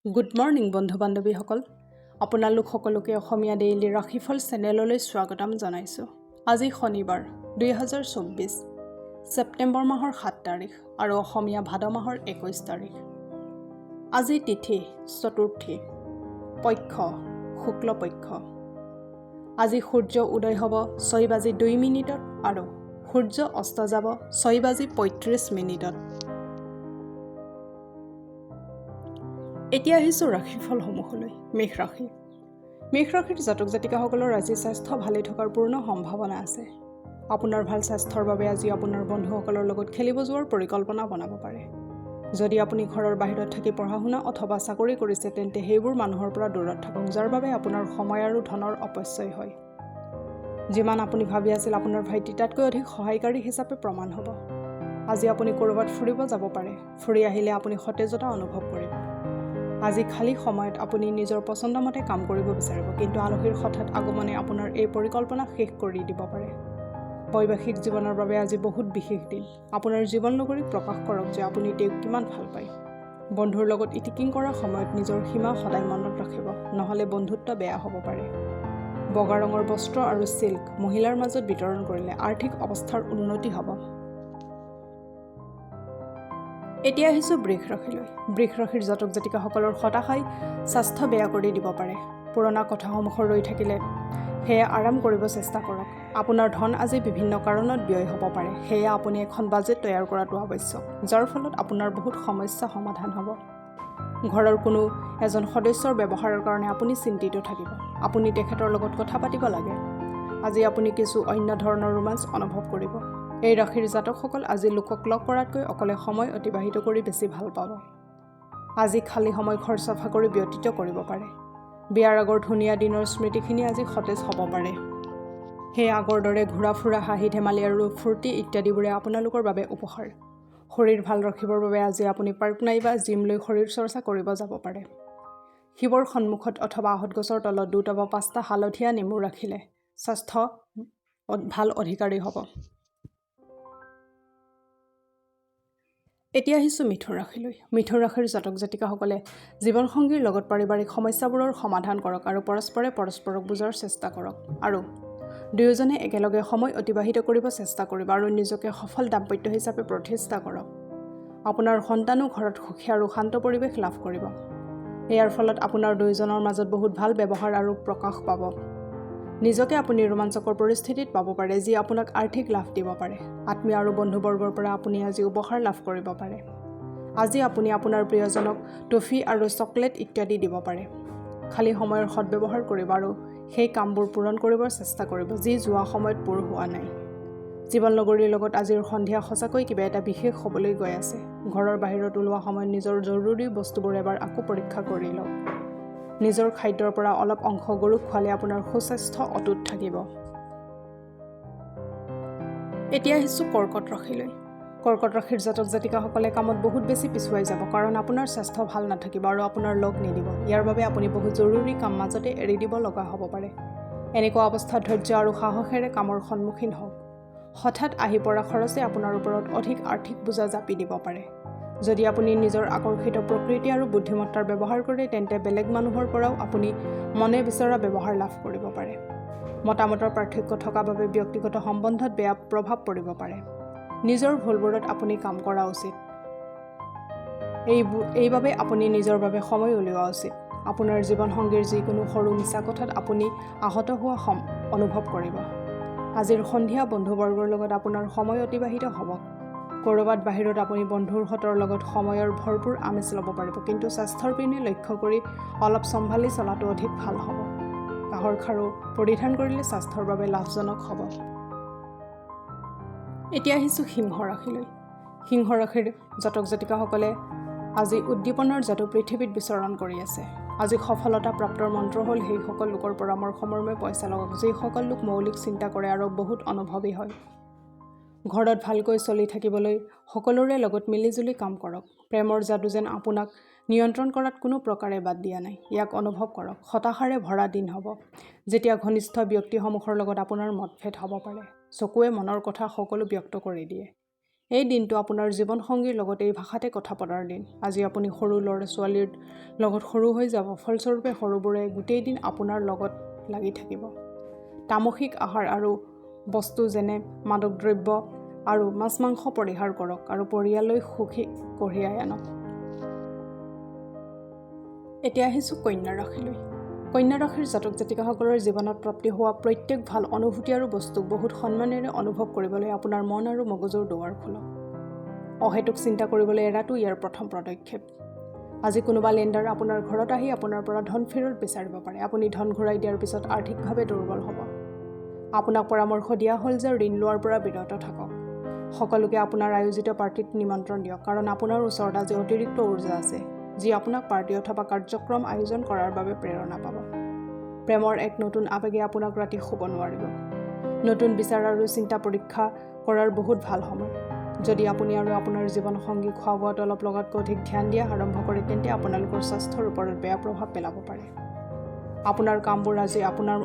Good morning বন্ধু বান্ধৱীসকল, আপোনালোক সকলোকে অসমীয়া ডেইলি ৰাশিফল চেনেললৈ স্বাগতম জনাইছোঁ। আজি শনিবাৰ 2024 ছেপ্টেম্বৰ মাহৰ 7 তাৰিখ আৰু অসমীয়া ভাদ মাহৰ 21 তাৰিখ। আজি তিথি চতুৰ্থী, পক্ষ শুক্লপক্ষ। আজি সূৰ্য উদয় হ'ব 6:02 আৰু সূৰ্য অস্ত যাব 6:35। এতিয়া আহিছোঁ ৰাশিফলসমূহলৈ। মেষ ৰাশি। মেষ ৰাশিৰ জাতক জাতিকাসকলৰ আজি স্বাস্থ্য ভালে থকাৰ পূৰ্ণ সম্ভাৱনা আছে। আপোনাৰ ভাল স্বাস্থ্যৰ বাবে আজি আপোনাৰ বন্ধুসকলৰ লগত খেলিব যোৱাৰ পৰিকল্পনা বনাব পাৰে। যদি আপুনি ঘৰৰ বাহিৰত থাকি পঢ়া শুনা অথবা চাকৰি কৰিছে তেন্তে সেইবোৰ মানুহৰ পৰা দূৰত থাকক, যাৰ বাবে আপোনাৰ সময় আৰু ধনৰ অপচয় হয়। যিমান আপুনি ভাবি আছিল আপোনাৰ ভাইটি তাতকৈ অধিক সহায়কাৰী হিচাপে প্ৰমাণ হ'ব। আজি আপুনি ক'ৰবাত ফুৰিব যাব পাৰে। ফুৰি আহিলে আপুনি সতেজতা অনুভৱ কৰিব। আজি খালী সময়ত আপুনি নিজৰ পচন্দমতে কাম কৰিব বিচাৰিব, কিন্তু আলহীৰ হঠাৎ আগমনে আপোনাৰ এই পৰিকল্পনা শেষ কৰি দিব পাৰে। বৈবাহিক জীৱনৰ বাবে আজি বহুত বিশেষ দিন। আপোনাৰ জীৱন লগৰীক প্ৰকাশ কৰক যে আপুনি তেওঁক কিমান ভাল পায়। বন্ধুৰ লগত ইটিকিং কৰাৰ সময়ত নিজৰ সীমা সদায় মনত ৰাখিব, নহ'লে বন্ধুত্ব বেয়া হ'ব পাৰে। বগা ৰঙৰ বস্ত্ৰ আৰু চিল্ক মহিলাৰ মাজত বিতৰণ কৰিলে আৰ্থিক অৱস্থাৰ উন্নতি হ'ব। এতিয়া আহিছোঁ বৃষ ৰাশিলৈ। বৃষ ৰাশিৰ জাতক জাতিকাসকলৰ হতাশাই স্বাস্থ্য বেয়া কৰি দিব পাৰে। পুৰণা কথাসমূহ ৰৈ থাকিলে সেয়া আৰাম কৰিব চেষ্টা কৰক। আপোনাৰ ধন আজি বিভিন্ন কাৰণত ব্যয় হ'ব পাৰে, সেয়া আপুনি এখন বাজেট তৈয়াৰ কৰাটো আৱশ্যক, যাৰ ফলত আপোনাৰ বহুত সমস্যা সমাধান হ'ব। ঘৰৰ কোনো এজন সদস্যৰ ব্যৱহাৰৰ কাৰণে আপুনি চিন্তিত থাকিব। আপুনি তেখেতৰ লগত কথা পাতিব লাগে। আজি আপুনি কিছু অন্য ধৰণৰ ৰোমাঞ্চ অনুভৱ কৰিব। এই ৰাশিৰ জাতকসকল আজি লোকক লগ কৰাতকৈ অকলে সময় অতিবাহিত কৰি বেছি ভাল পাব। আজি খালী সময় ঘৰ চাফা কৰি ব্যতীত কৰিব পাৰে। বিয়াৰ আগৰ ধুনীয়া দিনৰ স্মৃতিখিনি আজি সতেজ হ'ব পাৰে। সেই আগৰ দৰে ঘূৰা ফুৰা, হাঁহি ধেমালি আৰু ফূৰ্তি ইত্যাদিবোৰে আপোনালোকৰ বাবে উপহাৰ। শৰীৰ ভাল ৰাখিবৰ বাবে আজি আপুনি পাৰ্ক নাইবা জিমলৈ শৰীৰ চৰ্চা কৰিব যাব পাৰে। শিৱৰ সন্মুখত অথবা আহঁত গছৰ তলত 2টা বা 5টা হালধীয়া নেমু ৰাখিলে স্বাস্থ্য ভাল অধিকাৰী হ'ব। এতিয়া আহিছোঁ মিথুন ৰাশিলৈ। মিথুন ৰাশিৰ জাতক জাতিকাসকলে জীৱনসংগীৰ লগত পাৰিবাৰিক সমস্যাবোৰৰ সমাধান কৰক আৰু পৰস্পৰে পৰস্পৰক বুজাৰ চেষ্টা কৰক। আৰু দুয়োজনে একেলগে সময় অতিবাহিত কৰিব চেষ্টা কৰিব আৰু নিজকে সফল দাম্পত্য হিচাপে প্ৰতিষ্ঠা কৰক। আপোনাৰ সন্তানো ঘৰত সুখী আৰু শান্ত পৰিৱেশ লাভ কৰিব। ইয়াৰ ফলত আপোনাৰ দুয়োজনৰ মাজত বহুত ভাল ব্যৱহাৰ আৰু প্ৰকাশ পাব। নিজকে আপুনি ৰোমাঞ্চকৰ পৰিস্থিতিত পাব পাৰে, যি আপোনাক আৰ্থিক লাভ দিব পাৰে। আত্মীয় আৰু বন্ধুবৰ্গৰ পৰা আপুনি আজি উপহাৰ লাভ কৰিব পাৰে। আজি আপুনি আপোনাৰ প্ৰিয়জনক টফি আৰু চকলেট ইত্যাদি দিব পাৰে। খালী সময়ৰ সদ্ব্যৱহাৰ কৰিব আৰু সেই কামবোৰ পূৰণ কৰিবৰ চেষ্টা কৰিব যি যোৱা সময়ত পূৰ হোৱা নাই। জীৱন লগৰীৰ লগত আজিৰ সন্ধিয়া সঁচাকৈ কিবা এটা বিশেষ হ'বলৈ গৈ আছে। ঘৰৰ বাহিৰত ওলোৱা সময়ত নিজৰ জৰুৰী বস্তুবোৰ এবাৰ আকৌ পৰীক্ষা কৰি লওক। নিজৰ খাদ্যৰ পৰা অলপ অংশ গৰুক খোৱালে আপোনাৰ সুস্বাস্থ্য অটুট থাকিব। এতিয়া আহিছোঁ কৰ্কট ৰাশিলৈ। কৰ্কট ৰাশিৰ জাতক জাতিকাসকলে কামত বহুত বেছি পিছুৱাই যাব, কাৰণ আপোনাৰ স্বাস্থ্য ভাল নাথাকিব আৰু আপোনাৰ লগ নিদিব। ইয়াৰ বাবে আপুনি বহু জৰুৰী কাম মাজতে এৰি দিব লগা হ'ব পাৰে। এনেকুৱা অৱস্থাত ধৈৰ্য আৰু সাহসেৰে কামৰ সন্মুখীন হওক। হঠাৎ আহি পৰা খৰচে আপোনাৰ ওপৰত অধিক আৰ্থিক বোজা জাপি দিব পাৰে। যদি আপুনি নিজৰ আকৰ্ষিত প্ৰকৃতি আৰু বুদ্ধিমত্তাৰ ব্যৱহাৰ কৰে তেন্তে বেলেগ মানুহৰ পৰাও আপুনি মনে বিচৰা ব্যৱহাৰ লাভ কৰিব পাৰে। মতামতৰ পাৰ্থক্য থকা বাবে ব্যক্তিগত সম্বন্ধত বেয়া প্ৰভাৱ পৰিব পাৰে। নিজৰ ভুলবোৰত আপুনি কাম কৰা উচিত। এইবাবে আপুনি নিজৰ বাবে সময় উলিওৱা উচিত। আপোনাৰ জীৱনসংগীৰ যিকোনো সৰু মিছা কথাত আপুনি আহত হোৱা অনুভৱ কৰিব। আজিৰ সন্ধিয়া বন্ধুবৰ্গৰ লগত আপোনাৰ সময় অতিবাহিত হ'ব। ক'ৰবাত বাহিৰত আপুনি বন্ধুহঁতৰ লগত সময়ৰ ভৰপূৰ আমেজ ল'ব পাৰিব, কিন্তু স্বাস্থ্যৰ পিনে লক্ষ্য কৰি অলপ চম্ভালি চলাটো অধিক ভাল হ'ব। কাঁহৰ খাৰু পৰিধান কৰিলে স্বাস্থ্যৰ বাবে লাভজনক হ'ব। এতিয়া আহিছোঁ সিংহ ৰাশিলৈ। সিংহ ৰাশিৰ জাতক জাতিকাসকলে আজি উদ্দীপনাৰ যাদু পৃথিৱীত বিচৰণ কৰি আছে। আজি সফলতা প্ৰাপ্তৰ মন্ত্ৰ হ'ল সেইসকল লোকৰ পৰামৰ্শমৰ্মে পইচা লগাওক যিসকল লোক মৌলিক চিন্তা কৰে আৰু বহুত অনুভৱী হয়। ঘৰত ভালকৈ চলি থাকিবলৈ সকলোৰে লগত মিলিজুলি কাম কৰক। প্ৰেমৰ যাদু যেন আপোনাক নিয়ন্ত্ৰণ কৰাত কোনো প্ৰকাৰে বাদ দিয়া নাই। ইয়াক অনুভৱ কৰক। হতাশাৰে ভৰা দিন হ'ব, যেতিয়া ঘনিষ্ঠ ব্যক্তিসমূহৰ লগত আপোনাৰ মতভেদ হ'ব পাৰে। চকুৱে মনৰ কথা সকলো ব্যক্ত কৰি দিয়ে। এই দিনটো আপোনাৰ জীৱনসংগীৰ লগত এই ভাষাতে কথা পতাৰ দিন। আজি আপুনি সৰু ল'ৰা ছোৱালীৰ লগত সৰু হৈ যাব, ফলস্বৰূপে সৰুবোৰে গোটেই দিন আপোনাৰ লগত লাগি থাকিব। তামসিক আহাৰ আৰু বস্তু যেনে মাদক দ্ৰব্য আৰু মাছ মাংস পৰিহাৰ কৰক আৰু পৰিয়াললৈ সুখী কঢ়িয়াই আনক। এতিয়া আহিছোঁ কন্যা ৰাশিলৈ। কন্যা ৰাশিৰ জাতক জাতিকাসকলৰ জীৱনত প্ৰাপ্তি হোৱা প্ৰত্যেক ভাল অনুভূতি আৰু বস্তুক বহুত সন্মানেৰে অনুভৱ কৰিবলৈ আপোনাৰ মন আৰু মগজুৰ দুৱাৰ খোলক। অহেতুক চিন্তা কৰিবলৈ এৰাটো ইয়াৰ প্ৰথম পদক্ষেপ। আজি কোনোবা লেণ্ডাৰ আপোনাৰ ঘৰত আহি আপোনাৰ পৰা ধন ফেৰত বিচাৰিব পাৰে। আপুনি ধন ঘূৰাই দিয়াৰ পিছত আৰ্থিকভাৱে দুৰ্বল হ'ব। আপোনাক পৰামৰ্শ দিয়া হ'ল যে ঋণ লোৱাৰ পৰা বিৰত থাকক। সকলোকে আপোনাৰ আয়োজিত পাৰ্টিত নিমন্ত্ৰণ দিয়ক, কাৰণ আপোনাৰ ওচৰত আজি অতিৰিক্ত উৰ্জা আছে, যি আপোনাক পাৰ্টি অথবা কাৰ্যক্ৰম আয়োজন কৰাৰ বাবে প্ৰেৰণা পাব। প্ৰেমৰ এক নতুন আৱেগে আপোনাক ৰাতি শুব নোৱাৰিব। নতুন বিচাৰ আৰু চিন্তা পৰীক্ষা কৰাৰ বহুত ভাল সময়। যদি আপুনি আৰু আপোনাৰ জীৱনসংগী খোৱা বোৱাত অলপ লগাতকৈ অধিক ধ্যান দিয়া আৰম্ভ কৰে, তেন্তে আপোনালোকৰ স্বাস্থ্যৰ ওপৰত বেয়া প্ৰভাৱ পেলাব পাৰে। আপোনাৰ কামবোৰ আজি আপোনাৰ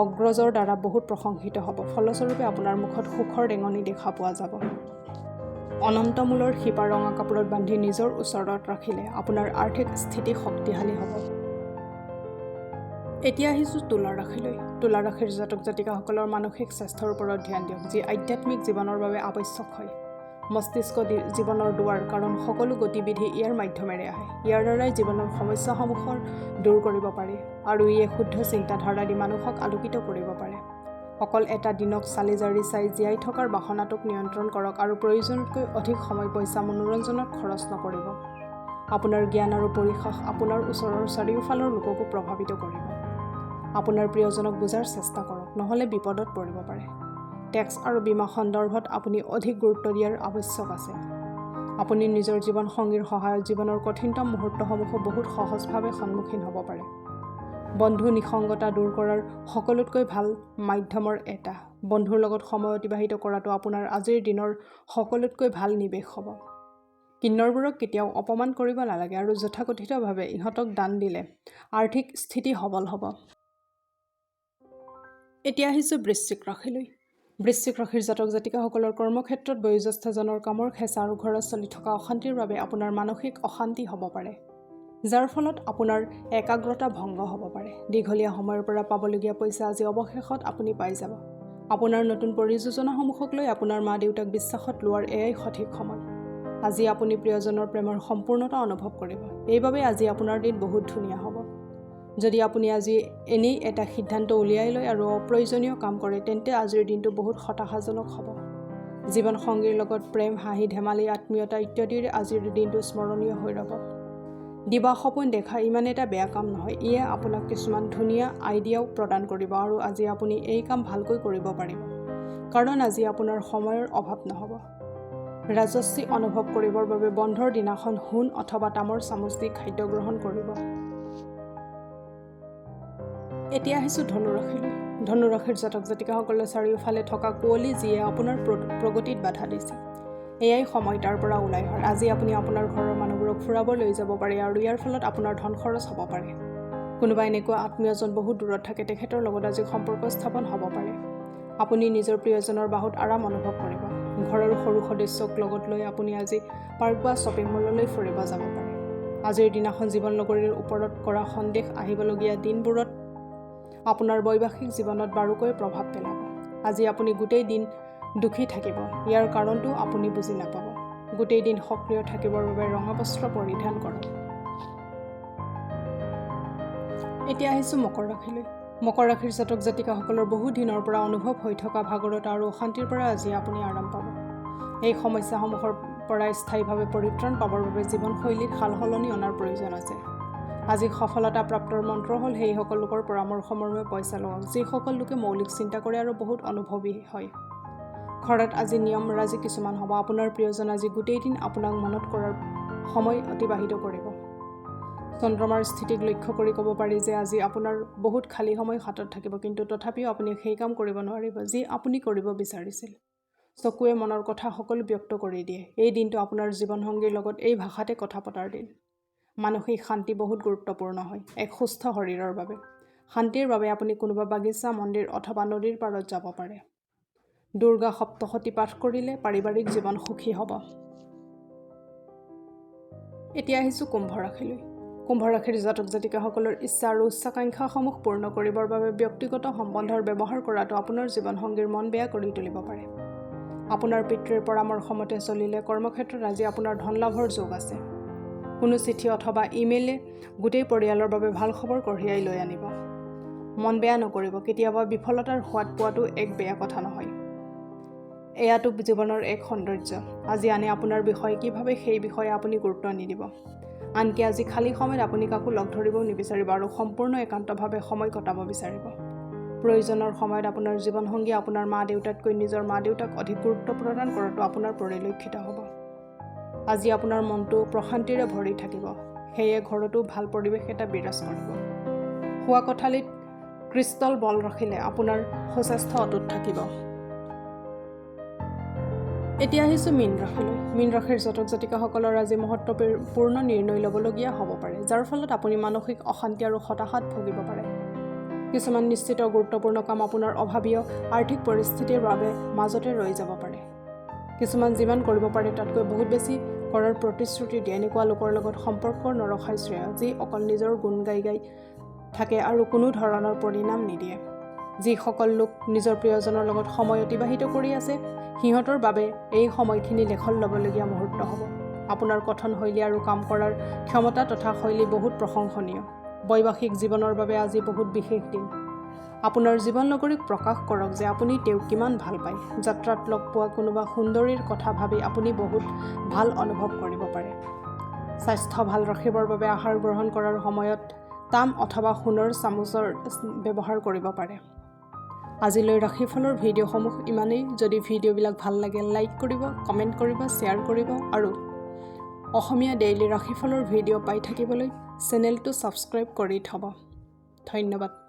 অগ্ৰজৰ দ্বাৰা বহুত প্ৰশংসিত হ'ব। ফলস্বৰূপে আপোনাৰ মুখত সুখৰ ৰেঙনি দেখা পোৱা যাব। অনন্ত মূলৰ শিপা ৰঙা কাপোৰত বান্ধি নিজৰ ওচৰত ৰাখিলে আপোনাৰ আৰ্থিক স্থিতি শক্তিশালী হ'ব। এতিয়া আহিছোঁ তুলা ৰাশিলৈ। তুলা ৰাশিৰ জাতক জাতিকাসকলৰ মানসিক স্বাস্থ্যৰ ওপৰত ধ্যান দিয়ক, যি আধ্যাত্মিক জীৱনৰ বাবে আৱশ্যক হয়। মস্তিষ্ক জীৱনৰ দুৱাৰ, কাৰণ সকলো গতিবিধি ইয়াৰ মাধ্যমেৰে আহে। ইয়াৰ দ্বাৰাই জীৱনৰ সমস্যাসমূহৰ দূৰ কৰিব পাৰি আৰু ইয়ে শুদ্ধ চিন্তাধাৰা দি মানুহক আলোকিত কৰিব পাৰে। অকল এটা দিনক চালি জাৰি চাই জীয়াই থকাৰ বাসনাটোক নিয়ন্ত্ৰণ কৰক আৰু প্ৰয়োজনতকৈ অধিক সময় পইচা মনোৰঞ্জনত খৰচ নকৰিব। আপোনাৰ জ্ঞান আৰু পৰিসাস আপোনাৰ ওচৰৰ চাৰিওফালৰ লোককো প্ৰভাৱিত কৰিব। আপোনাৰ প্ৰিয়জনক বুজাৰ চেষ্টা কৰক, নহ'লে বিপদত পৰিব পাৰে। টেক্স আৰু বীমা সন্দৰ্ভত আপুনি অধিক গুৰুত্ব দিয়াৰ আৱশ্যক আছে। আপুনি নিজৰ জীৱনসংগীৰ সহায়ত জীৱনৰ কঠিনতম মুহূৰ্তসমূহো বহুত সহজভাৱে সন্মুখীন হ'ব পাৰে। বন্ধু নিসংগতা দূৰ কৰাৰ সকলোতকৈ ভাল মাধ্যমৰ এটা। বন্ধুৰ লগত সময় অতিবাহিত কৰাটো আপোনাৰ আজিৰ দিনৰ সকলোতকৈ ভাল নিৱেশ হ'ব। কিন্নৰবোৰক কেতিয়াও অপমান কৰিব নালাগে আৰু যথাকথিতভাৱে ইহঁতক দান দিলে আৰ্থিক স্থিতি সবল হ'ব। এতিয়া আহিছোঁ বৃশ্চিক ৰাশিলৈ। বৃশ্চিক ৰাশিৰ জাতক জাতিকাসকলৰ কৰ্মক্ষেত্ৰত বয়োজ্যেষ্ঠজনৰ কামৰ হেঁচা আৰু ঘৰত চলি থকা অশান্তিৰ বাবে আপোনাৰ মানসিক অশান্তি হ'ব পাৰে, যাৰ ফলত আপোনাৰ একাগ্ৰতা ভংগ হ'ব পাৰে। দীঘলীয়া সময়ৰ পৰা পাবলগীয়া পইচা আজি অৱশেষত আপুনি পাই যাব। আপোনাৰ নতুন পৰিযোজনাসমূহক লৈ আপোনাৰ মা দেউতাক বিশ্বাসত লোৱাৰ এয়াই সঠিক সময়। আজি আপুনি প্ৰিয়জনৰ প্ৰেমৰ সম্পূৰ্ণতা অনুভৱ কৰিব। এইবাবে আজি আপোনাৰ দিন বহুত ধুনীয়া হ'ব। যদি আপুনি আজি এনেই এটা সিদ্ধান্ত উলিয়াই লয় আৰু অপ্ৰয়োজনীয় কাম কৰে, তেন্তে আজিৰ দিনটো বহুত হতাশাজনক হ'ব। জীৱনসংগীৰ লগত প্ৰেম, হাঁহি ধেমালি, আত্মীয়তা ইত্যাদিৰে আজিৰ দিনটো স্মৰণীয় হৈ ৰ'ব। দিবা সপোন দেখা ইমান এটা বেয়া কাম নহয়। ইয়ে আপোনাক কিছুমান ধুনীয়া আইডিয়াও প্ৰদান কৰিব আৰু আজি আপুনি এই কাম ভালকৈ কৰিব পাৰিব, কাৰণ আজি আপোনাৰ সময়ৰ অভাৱ নহ'ব। ৰাজস্বী অনুভৱ কৰিবৰ বাবে বন্ধৰ দিনাখন সোণ অথবা তামৰ চামুচ দি খাদ্য গ্ৰহণ কৰিব। এতিয়া আহিছোঁ ধনু ৰাশিলৈ। ধনু ৰাশিৰ জাতক জাতিকাসকলে চাৰিওফালে থকা কুঁৱলী, যিয়ে আপোনাৰ প্ৰগতিত বাধা দিছে, এয়াই সময় তাৰ পৰা ওলাই অহাৰ। আজি আপুনি আপোনাৰ ঘৰৰ মানুহবোৰক ফুৰাব লৈ যাব পাৰে আৰু ইয়াৰ ফলত আপোনাৰ ধন খৰচ হ'ব পাৰে। কোনোবা এনেকুৱা আত্মীয়জন বহুত দূৰত থাকে, তেখেতৰ লগত আজি সম্পৰ্ক স্থাপন হ'ব পাৰে। আপুনি নিজৰ প্ৰিয়জনৰ বাহুত আৰাম অনুভৱ কৰিব। ঘৰৰ সৰু সদস্যক লগত লৈ আপুনি আজি পাৰ্ক বা শ্বপিং মললৈ ফুৰিব যাব পাৰে। আজিৰ দিনাখন জীৱননগৰীৰ ওপৰত কৰা সন্দেহ আহিবলগীয়া দিনবোৰত আপোনাৰ বৈবাহিক জীৱনত বাৰুকৈ প্ৰভাৱ পেলাব। আজি আপুনি গোটেই দিন দুখী থাকিব। ইয়াৰ কাৰণটো আপুনি বুজি নাপাব। গোটেই দিন সক্ৰিয় থাকিবৰ বাবে ৰঙা বস্ত্ৰ পৰিধান কৰক। এতিয়া আহিছোঁ মকৰ ৰাশিলৈ। মকৰ ৰাশিৰ জাতক জাতিকাসকলৰ বহু দিনৰ পৰা অনুভৱ হৈ থকা ভাগৰতা আৰু অশান্তিৰ পৰা আজি আপুনি আৰাম পাব। এই সমস্যাসমূহৰ পৰা স্থায়ীভাৱে পৰিত্ৰাণ পাবৰ বাবে জীৱনশৈলীত সালসলনি অনাৰ প্ৰয়োজন আছে। আজি সফলতা প্ৰাপ্তৰ মন্ত্ৰ হ'ল সেইসকল লোকৰ পৰামৰ্শ মৰ্মে পইচা লগাওক, যিসকল লোকে মৌলিক চিন্তা কৰে আৰু বহুত অনুভৱী হয়। ঘৰত আজি নিয়ম ৰাজি কিছুমান হ'ব। আপোনাৰ প্ৰিয়জন আজি গোটেই দিন আপোনাক মনত কৰাৰ সময় অতিবাহিত কৰিব। চন্দ্ৰমাৰ স্থিতিক লক্ষ্য কৰি ক'ব পাৰি যে আজি আপোনাৰ বহুত খালী সময় হাতত থাকিব, কিন্তু তথাপিও আপুনি সেই কাম কৰিব নোৱাৰিব যি আপুনি কৰিব বিচাৰিছিল। চকুৱে মনৰ কথা সকলো ব্যক্ত কৰি দিয়ে। এই দিনটো আপোনাৰ জীৱনসংগীৰ লগত এই ভাষাতে কথা পতাৰ দিন। মানসিক শান্তি বহুত গুৰুত্বপূৰ্ণ হয় এক সুস্থ শৰীৰৰ বাবে। শান্তিৰ বাবে আপুনি কোনোবা বাগিচা, মন্দিৰ অথবা নদীৰ পাৰত যাব পাৰে। দুৰ্গা সপ্তশতী পাঠ কৰিলে পাৰিবাৰিক জীৱন সুখী হ'ব। এতিয়া আহিছোঁ কুম্ভ ৰাশিলৈ। কুম্ভ ৰাশিৰ জাতক জাতিকাসকলৰ ইচ্ছা আৰু উচ্চাকাংক্ষাসমূহ পূৰ্ণ কৰিবৰ বাবে ব্যক্তিগত সম্বন্ধৰ ব্যৱহাৰ কৰাটো আপোনাৰ জীৱনসংগীৰ মন বেয়া কৰি তুলিব পাৰে। আপোনাৰ পিতৃৰ পৰামৰ্শ মতে চলিলে কৰ্মক্ষেত্ৰত আজি আপোনাৰ ধন লাভৰ যোগ আছে। কোনো চিঠি অথবা ইমেইলে গোটেই পৰিয়ালৰ বাবে ভাল খবৰ কঢ়িয়াই লৈ আনিব। মন বেয়া নকৰিব, কেতিয়াবা বিফলতাৰ সোৱাদ পোৱাটো এক বেয়া কথা নহয়। এয়াতো জীৱনৰ এক সৌন্দৰ্য। আজি আনে আপোনাৰ বিষয়ে কি ভাবে সেই বিষয়ে আপুনি গুৰুত্ব নিদিব। আনকি আজি খালী সময়ত আপুনি কাকো লগ ধৰিবও নিবিচাৰিব আৰু সম্পূৰ্ণ একান্তভাৱে সময় কটাব বিচাৰিব। প্ৰয়োজনৰ সময়ত আপোনাৰ জীৱনসংগী আপোনাৰ মা দেউতাতকৈ নিজৰ মা দেউতাক অধিক গুৰুত্ব প্ৰদান কৰাটো আপোনাৰ পৰিলক্ষিত হ'ব। আজি আপোনাৰ মনটো প্ৰশান্তিৰে ভৰি থাকিব, সেয়ে ঘৰতো ভাল পৰিৱেশ এটা বিৰাজ কৰিব। শোৱা কোঠালিত ক্ৰিষ্টেল বল ৰাখিলে আপোনাৰ সুস্বাস্থ্য অটুট থাকিব। এতিয়া আহিছোঁ মীন ৰাশিলৈ। মীন ৰাশিৰ জাতক জাতিকাসকলৰ আজি মহত্বপূৰ্ণ নিৰ্ণয় ল'বলগীয়া হ'ব পাৰে, যাৰ ফলত আপুনি মানসিক অশান্তি আৰু হতাশাত ভুগিব পাৰে। কিছুমান নিশ্চিত গুৰুত্বপূৰ্ণ কাম আপোনাৰ অভাৱীয় আৰ্থিক পৰিস্থিতিৰ বাবে মাজতে ৰৈ যাব পাৰে। কিছুমান যিমান কৰিব পাৰে তাতকৈ বহুত বেছি কৰাৰ প্ৰতিশ্ৰুতি দিয়ে এনেকুৱা লোকৰ লগত সম্পৰ্ক নৰখাই শ্ৰেয়, যি অকল নিজৰ গুণ গাই থাকে আৰু কোনো ধৰণৰ পৰিণাম নিদিয়ে। যিসকল লোক নিজৰ প্ৰিয়জনৰ লগত সময় অতিবাহিত কৰি আছে, সিহঁতৰ বাবে এই সময়খিনি লেখত ল'বলগীয়া মুহূৰ্ত হ'ব। আপোনাৰ কথনশৈলী আৰু কাম কৰাৰ ক্ষমতা তথা শৈলী বহুত প্ৰশংসনীয়। বৈবাহিক জীৱনৰ বাবে আজি বহুত বিশেষ দিন। আপোনাৰ জীৱনলগৰীক প্ৰকাশ কৰক যে আপুনি তেওঁক কিমান ভাল পায়। যাত্ৰাত লগ পোৱা কোনোবা সুন্দৰীৰ কথা ভাবি আপুনি বহুত ভাল অনুভৱ কৰিব পাৰে। স্বাস্থ্য ভাল ৰাখিবৰ বাবে আহাৰ গ্ৰহণ কৰাৰ সময়ত তাম অথবা সোণৰ চামুচৰ ব্যৱহাৰ কৰিব পাৰে। আজিলৈ ৰাশিফলৰ ভিডিঅ'সমূহ ইমানেই। যদি ভিডিঅ'বিলাক ভাল লাগে লাইক কৰিব, কমেণ্ট কৰিব, শ্বেয়াৰ কৰিব আৰু অসমীয়া ডেইলি ৰাশিফলৰ ভিডিঅ' পাই থাকিবলৈ চেনেলটো ছাবস্ক্ৰাইব কৰি থ'ব। ধন্যবাদ।